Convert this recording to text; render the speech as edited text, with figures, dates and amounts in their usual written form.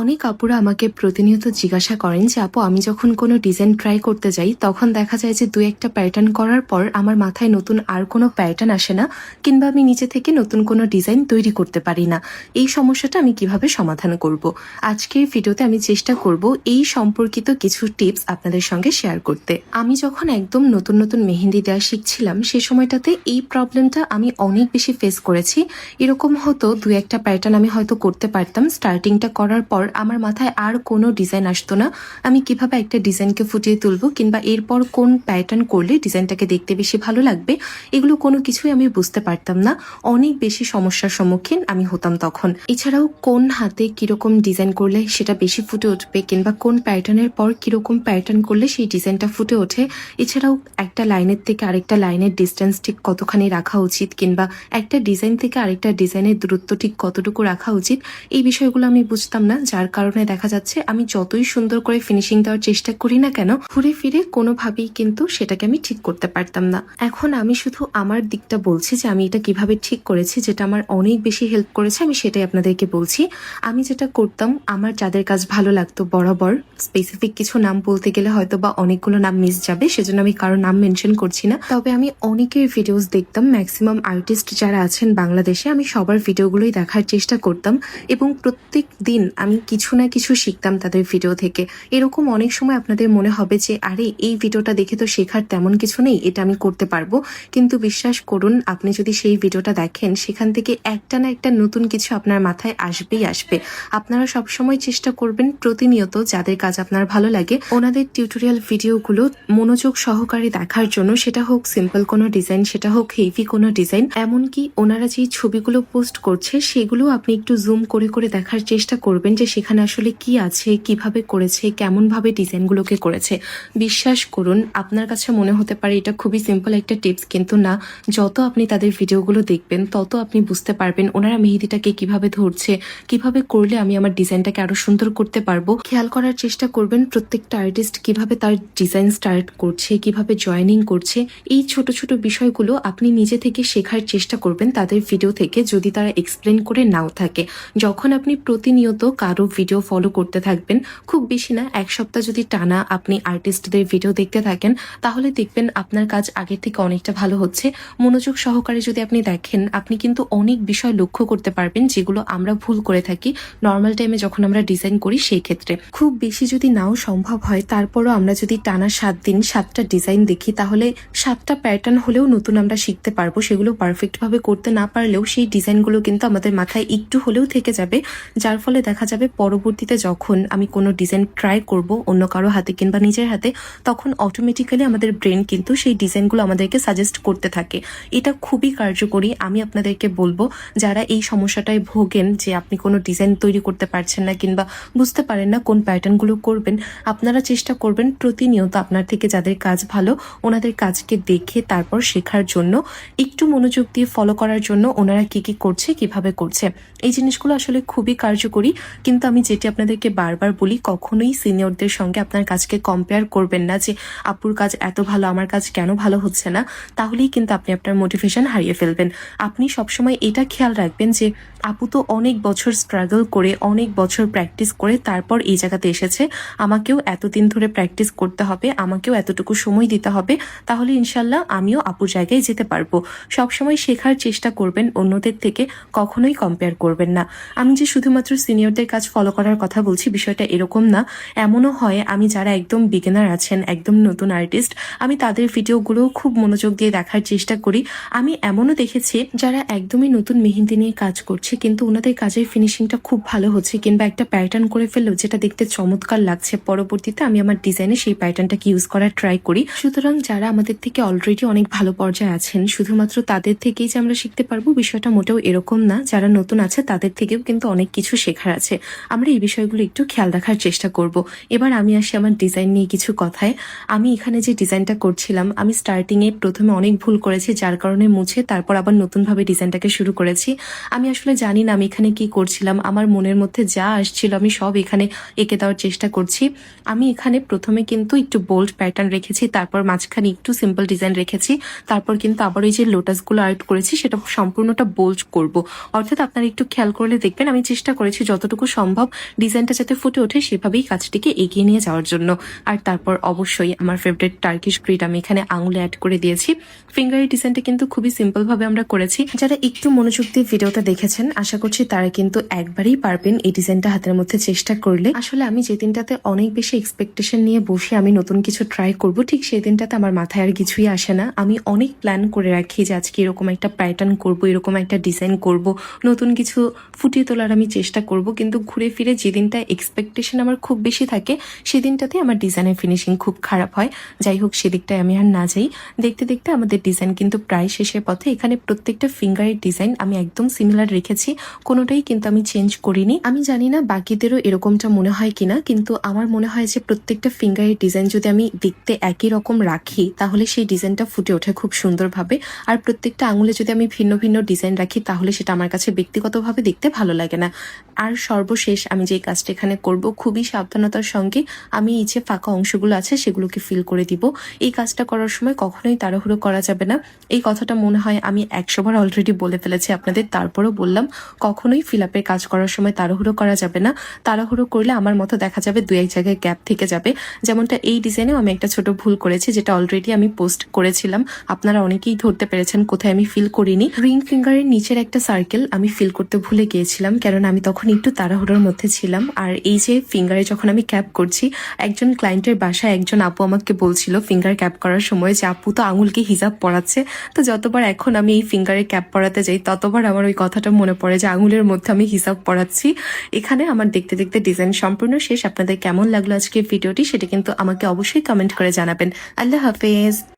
অনেক আপুরা আমাকে প্রতিনিয়ত জিজ্ঞাসা করেন যে আপু আমি যখন কোনো ডিজাইন ট্রাই করতে যাই তখন দেখা যায় যে দুই একটা প্যাটার্ন করার পর আমার মাথায় নতুন আর কোনো প্যাটার্ন আসে না, কিংবা আমি নিজে থেকে নতুন কোনো ডিজাইন তৈরি করতে পারি না। এই সমস্যাটা আমি কিভাবে সমাধান করব? আজকের ভিডিওতে আমি চেষ্টা করব এই সম্পর্কিত কিছু টিপস আপনাদের সঙ্গে শেয়ার করতে। আমি যখন একদম নতুন নতুন মেহেন্দি দেওয়া শিখছিলাম সে সময়টাতে এই প্রবলেমটা আমি অনেক বেশি ফেস করেছি। এরকম হতো দুই একটা প্যাটার্ন আমি হয়তো করতে পারতাম, স্টার্টিংটা করার পর আমার মাথায় আর কোনো ডিজাইন আসতো না। আমি কিভাবে একটা ডিজাইনকে ফুটিয়ে তুলবো কিংবা এরপর কোন প্যাটার্ন করলে ডিজাইনটাকে দেখতে বেশি ভালো লাগবে, এগুলো কোনো কিছুই আমি বুঝতে পারতাম না। অনেক বেশি সমস্যার সম্মুখীন আমি হতাম তখন। এছাড়াও কোন হাতে কিরকম ডিজাইন করলে সেটা বেশি ফুটে উঠবে কিংবা কোন প্যাটার্নের পর কিরকম প্যাটার্ন করলে সেই ডিজাইনটা ফুটে ওঠে, এছাড়াও একটা লাইনের থেকে আরেকটা লাইনের ডিস্টেন্স ঠিক কতখানি রাখা উচিত কিংবা একটা ডিজাইন থেকে আরেকটা ডিজাইনের দূরত্ব ঠিক কতটুকু রাখা উচিত, এই বিষয়গুলো আমি বুঝতাম না। যার কারণে দেখা যাচ্ছে আমি যতই সুন্দর করে ফিনিশিং দেওয়ার চেষ্টা করি না কেন, ঘুরে ফিরে কোনোভাবেই কিন্তু সেটাকে আমি ঠিক করতে পারতাম না। এখন আমি শুধু আমার দিকটা বলছি যে আমি এটা কিভাবে ঠিক করেছি, যেটা আমার অনেক বেশি হেল্প করেছে, আমি সেটাই আপনাদেরকে বলছি। আমি যেটা করতাম, আমার যাদের কাজ ভালো লাগতো বরাবর, স্পেসিফিক কিছু নাম বলতে গেলে হয়তো বা অনেকগুলো নাম মিস যাবে, সেজন্য আমি কারো নাম মেনশন করছি না। তবে আমি অনেকের ভিডিওস দেখতাম, ম্যাক্সিমাম আর্টিস্ট যারা আছেন বাংলাদেশে আমি সবার ভিডিওগুলোই দেখার চেষ্টা করতাম এবং প্রত্যেক দিন আমি কিছু না কিছু শিখতাম তাদের ভিডিও থেকে। এরকম অনেক সময় আপনাদের মনে হবে যে আরে এই ভিডিওটা দেখে তো শেখার তেমন কিছু নেই, এটা আমি করতে পারবো, কিন্তু বিশ্বাস করুন আপনি যদি সেই ভিডিওটা দেখেন সেখান থেকে একটা না একটা নতুন কিছু আপনার মাথায় আসবেই আসবে। আপনারা সবসময় চেষ্টা করবেন প্রতিনিয়ত যাদের কাজ আপনার ভালো লাগে ওনাদের টিউটোরিয়াল ভিডিওগুলো মনোযোগ সহকারে দেখার জন্য, সেটা হোক সিম্পল কোনো ডিজাইন, সেটা হোক হেভি কোনো ডিজাইন, এমনকি ওনারা যে ছবিগুলো পোস্ট করছে সেগুলো আপনি একটু জুম করে করে দেখার চেষ্টা করবেন যে সেখানে আসলে কি আছে, কিভাবে করেছে, কেমন ভাবে ডিজাইনগুলোকে করেছে। বিশ্বাস করুন আপনার কাছে মনে হতে পারে এটা খুবই সিম্পল একটা টিপস, কিন্তু না, যত আপনি তাদের ভিডিওগুলো দেখবেন তত আপনি বুঝতে পারবেন ওনারা মেহেদিটাকে কিভাবে ধরছে, কিভাবে করলে আমি আমার ডিজাইনটাকে আরো সুন্দর করতে পারবো। খেয়াল করার চেষ্টা করবেন প্রত্যেকটা আর্টিস্ট কিভাবে তার ডিজাইন স্টার্ট করছে, কিভাবে জয়েনিং করছে। এই ছোট ছোট বিষয়গুলো আপনি নিজে থেকে শেখার চেষ্টা করবেন তাদের ভিডিও থেকে, যদি তারা এক্সপ্লেন করে নাও থাকে। যখন আপনি প্রতিনিয়ত কারো ভিডিও ফলো করতে থাকবেন, খুব বেশি না এক সপ্তাহ যদি টানা আপনি আর্টিস্টদের ভিডিও দেখতে থাকেন, তাহলে দেখবেন আপনার কাজ আগের থেকে অনেকটা ভালো হচ্ছে। মনোযোগ সহকারে যদি আপনি দেখেন, আপনি কিন্তু অনেক বিষয় লক্ষ্য করতে পারবেন যেগুলো আমরা ভুল করে থাকি নর্মাল টাইমে যখন আমরা ডিজাইন করি। সেই ক্ষেত্রে খুব বেশি যদি নাও সম্ভব হয়, তারপরও আমরা যদি টানা 7 দিন 7টা ডিজাইন দেখি, তাহলে 7টা প্যাটার্ন হলেও নতুন আমরা শিখতে পারবো। সেগুলো পারফেক্ট ভাবে করতে না পারলেও সেই ডিজাইনগুলো কিন্তু আমাদের মাথায় একটু হলেও থেকে যাবে, যার ফলে দেখা যাবে পরবর্তীতে যখন আমি কোনো ডিজাইন ট্রাই করব অন্য কারো হাতে কিংবা নিজের হাতে, তখন অটোমেটিক্যালি আমাদের ব্রেন কিন্তু সেই ডিজাইনগুলো আমাদেরকে সাজেস্ট করতে থাকে। এটা খুবই কার্যকরী। আমি আপনাদেরকে বলবো যারা এই সমস্যাটায় ভোগেন যে আপনি কোনো ডিজাইন তৈরি করতে পারছেন না কিংবা বুঝতে পারেন না কোন প্যাটার্নগুলো করবেন, আপনারা চেষ্টা করবেন প্রতিনিয়ত আপনার থেকে যাদের কাজ ভালো ওনাদের কাজকে দেখে তারপর শেখার জন্য, একটু মনোযোগ দিয়ে ফলো করার জন্য ওনারা কি কি করছে, কিভাবে করছে। এই জিনিসগুলো আসলে খুবই কার্যকরী। কিন্তু আমি যেটি আপনাদেরকে বারবার বলি, কখনোই সিনিয়রদের সঙ্গে আপনার কাজকে কম্পেয়ার করবেন না যে আপুর কাজ এত ভালো, আমার কাজ কেন ভালো হচ্ছে না। তাহলেই কিন্তু আপনি আপনার মোটিভেশন হারিয়ে ফেলবেন। আপনি সবসময় এটা খেয়াল রাখবেন যে আপু তো অনেক বছর স্ট্রাগল করে, অনেক বছর প্র্যাকটিস করে তারপর এই জায়গাতে এসেছে, আমাকেও এতদিন ধরে প্র্যাকটিস করতে হবে, আমাকেও এতটুকু সময় দিতে হবে, তাহলে ইনশাল্লাহ আমিও আপুর জায়গায় যেতে পারবো। সবসময় শেখার চেষ্টা করবেন অন্যদের থেকে, কখনোই কম্পেয়ার করবেন না। আমি যে শুধুমাত্র সিনিয়রদের কাজ ফলো করার কথা বলছি বিষয়টা এরকম না। এমনও হয় আমি যারা একদম বিগিনার আছেন, একদম নতুন আর্টিস্ট, আমি তাদের ভিডিওগুলো খুব মনোযোগ দিয়ে দেখার চেষ্টা করি। আমি এমনও দেখেছি যারা একদমই নতুন মেহেন্দি নিয়ে কাজ করছে কিন্তু ওনাদের কাজের ফিনিশিংটা খুব ভালো হচ্ছে কিংবা একটা প্যাটার্ন করে ফেললেও যেটা দেখতে চমৎকার লাগছে, পরবর্তীতে আমি আমার ডিজাইনে সেই প্যাটার্নটাকে ইউজ করার ট্রাই করি। সুতরাং যারা আমাদের থেকে অলরেডি অনেক ভালো পর্যায়ে আছেন, শুধুমাত্র তাদের থেকেই যে আমরা শিখতে পারবো বিষয়টা মোটেও এরকম না। যারা নতুন আছে তাদের থেকেও কিন্তু অনেক কিছু শেখার আছে। আমরা এই বিষয়গুলো একটু খেয়াল রাখার চেষ্টা করব। এবার আমি আসি আমার ডিজাইন নিয়ে কিছু কথায়। আমি এখানে যে ডিজাইনটা করছিলাম, আমি স্টার্টিংয়ে প্রথমে অনেক ভুল করেছি, যার কারণে মুছে তারপর আবার নতুনভাবে ডিজাইনটাকে শুরু করেছি। আমি আসলে জানি না আমি এখানে কি করছিলাম, আমার মনের মধ্যে যা আসছিল আমি সব এখানে এঁকে দেওয়ার চেষ্টা করছি। আমি এখানে প্রথমে কিন্তু একটু বোল্ড প্যাটার্ন রেখেছি, তারপর মাঝখানে একটু সিম্পল ডিজাইন রেখেছি, তারপর কিন্তু আবার ওই যে লোটাসগুলো আর্ট করেছি সেটা সম্পূর্ণটা বোল্ড করব। অর্থাৎ আপনারা একটু খেয়াল করলে দেখবেন আমি চেষ্টা করেছি যতটুকু সম্ভব ডিজাইনটা যাতে ফুটে ওঠে সেভাবেই কাজটিকে এগিয়ে নিয়ে যাওয়ার জন্য। আর তারপর অবশ্যই আমার ফেভারিট টার্কিশ গ্রিড আমি এখানে আঙুলে অ্যাড করে দিয়েছি। ফিঙ্গারের ডিজাইনটা কিন্তু খুবই সিম্পল ভাবে আমরা করেছি। যারা একটু মনোযোগ দিয়ে ভিডিওটা দেখেছেন আশা করছি তারা কিন্তু একবারেই পারবেন এই ডিজাইনটা হাতের মধ্যে চেষ্টা করলে। আসলে আমি যে দিনটাতে অনেক বেশি এক্সপেকটেশন নিয়ে বসে আমি নতুন কিছু ট্রাই করব, ঠিক সেই দিনটাতে আমার মাথায় আর কিছুই আসে না। আমি অনেক প্ল্যান করে রাখি যে আজকে এরকম একটা প্যাটার্ন করব, এরকম একটা ডিজাইন করব, নতুন কিছু ফুটিয়ে তোলার আমি চেষ্টা করব, কিন্তু ঘুরে ফিরে যেদিনটা এক্সপেকটেশন আমার খুব বেশি থাকে সেদিনটাতে আমার ডিজাইনের ফিনিশিং খুব খারাপ হয়। যাই হোক সেদিকটায় আমি আর না যাই। দেখতে দেখতে আমাদের ডিজাইন কিন্তু প্রায় শেষের পথে। এখানে প্রত্যেকটা ফিঙ্গারের ডিজাইন আমি একদম সিমিলার রেখেছি, কোনোটাই কিন্তু আমি চেঞ্জ করিনি। আমি জানি না বাকিদেরও এরকমটা মনে হয় কিনা, কিন্তু আমার মনে হয় যে প্রত্যেকটা ফিঙ্গারের ডিজাইন যদি আমি দেখতে একই রকম রাখি তাহলে সেই ডিজাইনটা ফুটে ওঠে খুব সুন্দরভাবে। আর প্রত্যেকটা আঙুলে যদি আমি ভিন্ন ভিন্ন ডিজাইন রাখি তাহলে সেটা আমার কাছে ব্যক্তিগতভাবে দেখতে ভালো লাগে না। আর সর্বশেষ আমি যে কাজটা এখানে করব খুবই সাবধানতার সঙ্গে আমি এই যে ফাঁকা অংশগুলো আছে সেগুলোকে ফিল করে দিব। এই কাজটা করার সময় কখনোই তাড়াহুড়ো করা যাবে না। এই কথাটা মনে হয় আমি 100 বার অলরেডি বলে ফেলেছি আপনাদের, তারপরও বললাম কখনোই ফিল আপের কাজ করার সময় তাড়াহুড়ো করা যাবে না। তাড়াহুড়ো করলে আমার মতো দেখা যাবে দু এক জায়গায় গ্যাপ থেকে যাবে। যেমনটা এই ডিজাইনেও আমি একটা ছোট ভুল করেছি যেটা অলরেডি আমি পোস্ট করেছিলাম, আপনারা অনেকেই ধরতে পেরেছেন কোথায় আমি ফিল করিনি। রিং ফিঙ্গারের নিচের একটা সার্কেল আমি ফিল করতে ভুলে গিয়েছিলাম, কারণ আমি তখন একটু তাড়াহুড়োর মধ্যে ছিলাম। আর এই যে ফিঙ্গারে যখন আমি ক্যাপ করছি, একজন ক্লায়েন্টের বাসায় একজন আপু আমাকে বলছিল ফিঙ্গার ক্যাপ করার সময় যে আপু তো আঙুলকে হিজাব পরাচ্ছে। তো যতবার এখন আমি এই ফিঙ্গারে ক্যাপ পরাতে যাই ততবার আমার ওই কথাটা মনে পড়ে যে আঙুলের মধ্যে আমি হিসাব পড়াচ্ছি। এখানে আমার দেখতে দেখতে ডিজাইন সম্পূর্ণ শেষ। আপনাদের কেমন লাগলো আজকে ভিডিওটি সেটা কিন্তু আমাকে অবশ্যই কমেন্ট করে জানাবেন। আল্লাহ হাফেজ।